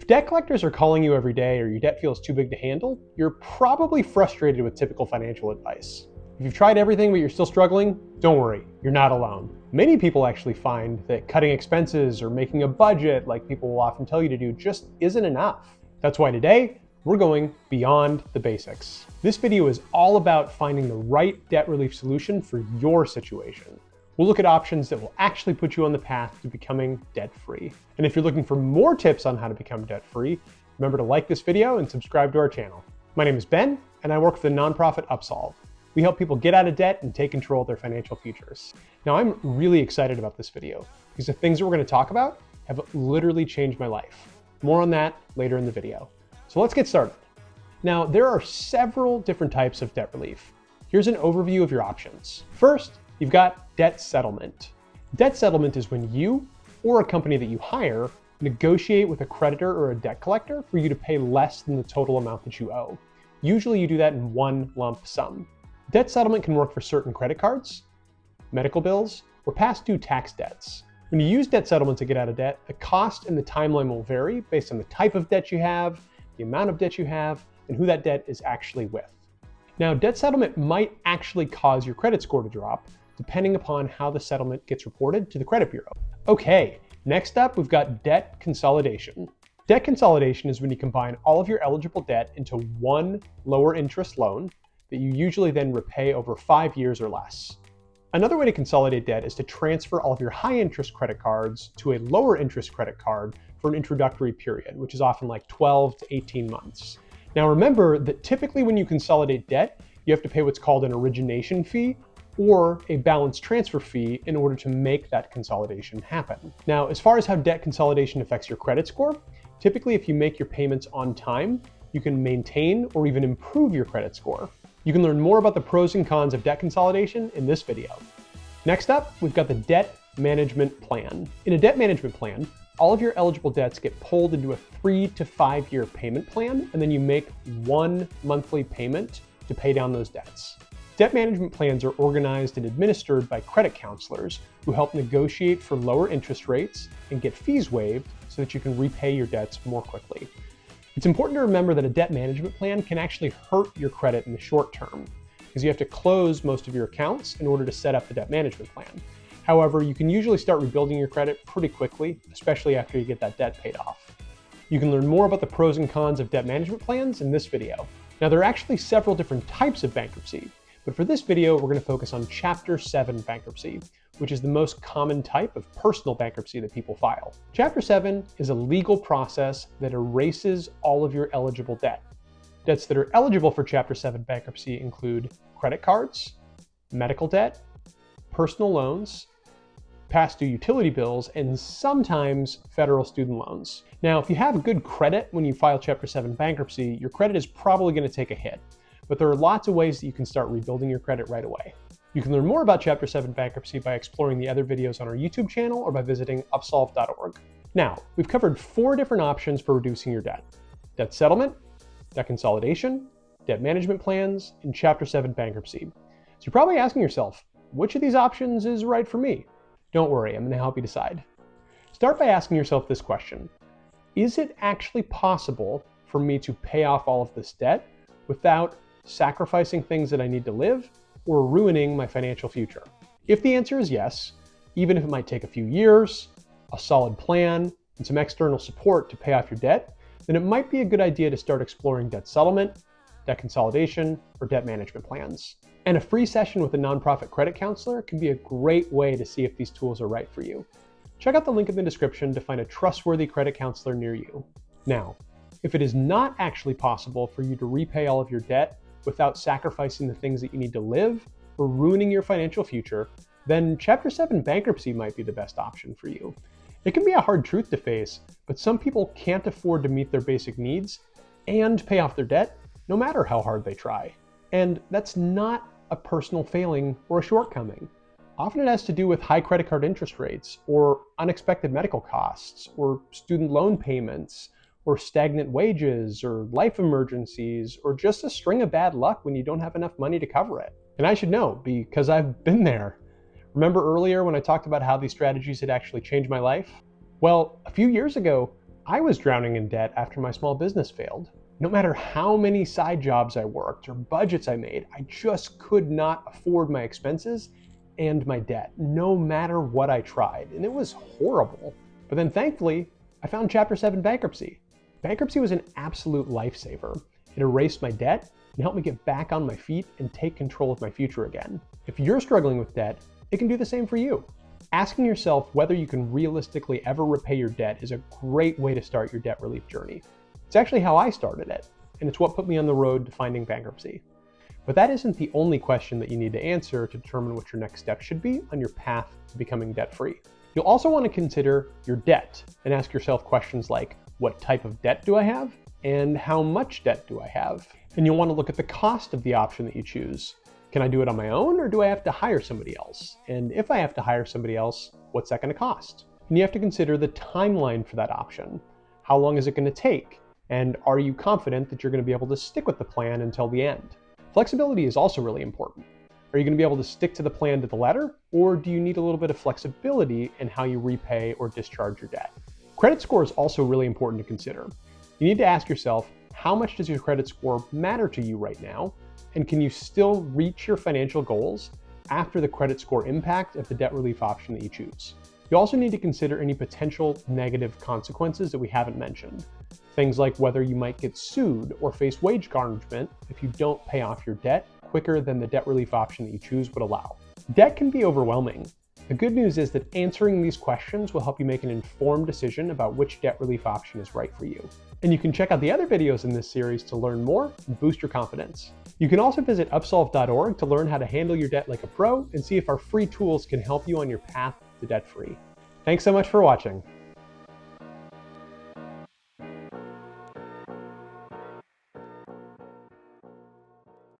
If debt collectors are calling you every day or your debt feels too big to handle, you're probably frustrated with typical financial advice. If you've tried everything but you're still struggling, don't worry, you're not alone. Many people actually find that cutting expenses or making a budget, like people will often tell you to do, just isn't enough. That's why today, we're going beyond the basics. This video is all about finding the right debt relief solution for your situation. We'll look at options that will actually put you on the path to becoming debt-free. And if you're looking for more tips on how to become debt-free, remember to like this video and subscribe to our channel. My name is Ben, and I work for the nonprofit Upsolve. We help people get out of debt and take control of their financial futures. Now, I'm really excited about this video because the things that we're going to talk about have literally changed my life. More on that later in the video. So let's get started. Now, there are several different types of debt relief. Here's an overview of your options. First, you've got debt settlement. Debt settlement is when you or a company that you hire negotiate with a creditor or a debt collector for you to pay less than the total amount that you owe. Usually you do that in one lump sum. Debt settlement can work for certain credit cards, medical bills, or past due tax debts. When you use debt settlement to get out of debt, the cost and the timeline will vary based on the type of debt you have, the amount of debt you have, and who that debt is actually with. Now, debt settlement might actually cause your credit score to drop, depending upon how the settlement gets reported to the credit bureau. Okay, next up, we've got debt consolidation. Debt consolidation is when you combine all of your eligible debt into one lower interest loan that you usually then repay over 5 years or less. Another way to consolidate debt is to transfer all of your high interest credit cards to a lower interest credit card for an introductory period, which is often like 12 to 18 months. Now remember that typically when you consolidate debt, you have to pay what's called an origination fee or a balance transfer fee in order to make that consolidation happen. Now, as far as how debt consolidation affects your credit score, typically if you make your payments on time, you can maintain or even improve your credit score. You can learn more about the pros and cons of debt consolidation in this video. Next up, we've got the debt management plan. In a debt management plan, all of your eligible debts get pulled into a 3 to 5 year payment plan, and then you make one monthly payment to pay down those debts. Debt management plans are organized and administered by credit counselors who help negotiate for lower interest rates and get fees waived so that you can repay your debts more quickly. It's important to remember that a debt management plan can actually hurt your credit in the short term because you have to close most of your accounts in order to set up the debt management plan. However, you can usually start rebuilding your credit pretty quickly, especially after you get that debt paid off. You can learn more about the pros and cons of debt management plans in this video. Now, there are actually several different types of bankruptcy, but for this video, we're going to focus on Chapter 7 bankruptcy, which is the most common type of personal bankruptcy that people file. Chapter 7 is a legal process that erases all of your eligible debt. Debts that are eligible for Chapter 7 bankruptcy include credit cards, medical debt, personal loans, past due utility bills, and sometimes federal student loans. Now, if you have good credit when you file Chapter 7 bankruptcy, your credit is probably going to take a hit. But there are lots of ways that you can start rebuilding your credit right away. You can learn more about Chapter 7 bankruptcy by exploring the other videos on our YouTube channel or by visiting upsolve.org. Now, we've covered 4 different options for reducing your debt: debt settlement, debt consolidation, debt management plans, and Chapter 7 bankruptcy. So you're probably asking yourself, which of these options is right for me? Don't worry, I'm going to help you decide. Start by asking yourself this question: is it actually possible for me to pay off all of this debt without sacrificing things that I need to live or ruining my financial future? If the answer is yes, even if it might take a few years, a solid plan, and some external support to pay off your debt, then it might be a good idea to start exploring debt settlement, debt consolidation, or debt management plans. And a free session with a nonprofit credit counselor can be a great way to see if these tools are right for you. Check out the link in the description to find a trustworthy credit counselor near you. Now, if it is not actually possible for you to repay all of your debt without sacrificing the things that you need to live or ruining your financial future, then Chapter 7 bankruptcy might be the best option for you. It can be a hard truth to face, but some people can't afford to meet their basic needs and pay off their debt, no matter how hard they try. And that's not a personal failing or a shortcoming. Often it has to do with high credit card interest rates, or unexpected medical costs, or student loan payments, or stagnant wages, or life emergencies, or just a string of bad luck when you don't have enough money to cover it. And I should know, because I've been there. Remember earlier when I talked about how these strategies had actually changed my life? Well, a few years ago, I was drowning in debt after my small business failed. No matter how many side jobs I worked or budgets I made, I just could not afford my expenses and my debt, no matter what I tried. And it was horrible. But then thankfully, I found Chapter 7 bankruptcy. Bankruptcy was an absolute lifesaver. It erased my debt and helped me get back on my feet and take control of my future again. If you're struggling with debt, it can do the same for you. Asking yourself whether you can realistically ever repay your debt is a great way to start your debt relief journey. It's actually how I started it, and it's what put me on the road to finding bankruptcy. But that isn't the only question that you need to answer to determine what your next step should be on your path to becoming debt-free. You'll also want to consider your debt and ask yourself questions like, what type of debt do I have? And how much debt do I have? And you'll want to look at the cost of the option that you choose. Can I do it on my own, or do I have to hire somebody else? And if I have to hire somebody else, what's that going to cost? And you have to consider the timeline for that option. How long is it going to take? And are you confident that you're going to be able to stick with the plan until the end? Flexibility is also really important. Are you going to be able to stick to the plan to the letter, or do you need a little bit of flexibility in how you repay or discharge your debt? Credit score is also really important to consider. You need to ask yourself, how much does your credit score matter to you right now? And can you still reach your financial goals after the credit score impact of the debt relief option that you choose? You also need to consider any potential negative consequences that we haven't mentioned. Things like whether you might get sued or face wage garnishment if you don't pay off your debt quicker than the debt relief option that you choose would allow. Debt can be overwhelming. The good news is that answering these questions will help you make an informed decision about which debt relief option is right for you. And you can check out the other videos in this series to learn more and boost your confidence. You can also visit upsolve.org to learn how to handle your debt like a pro and see if our free tools can help you on your path to debt-free. Thanks so much for watching.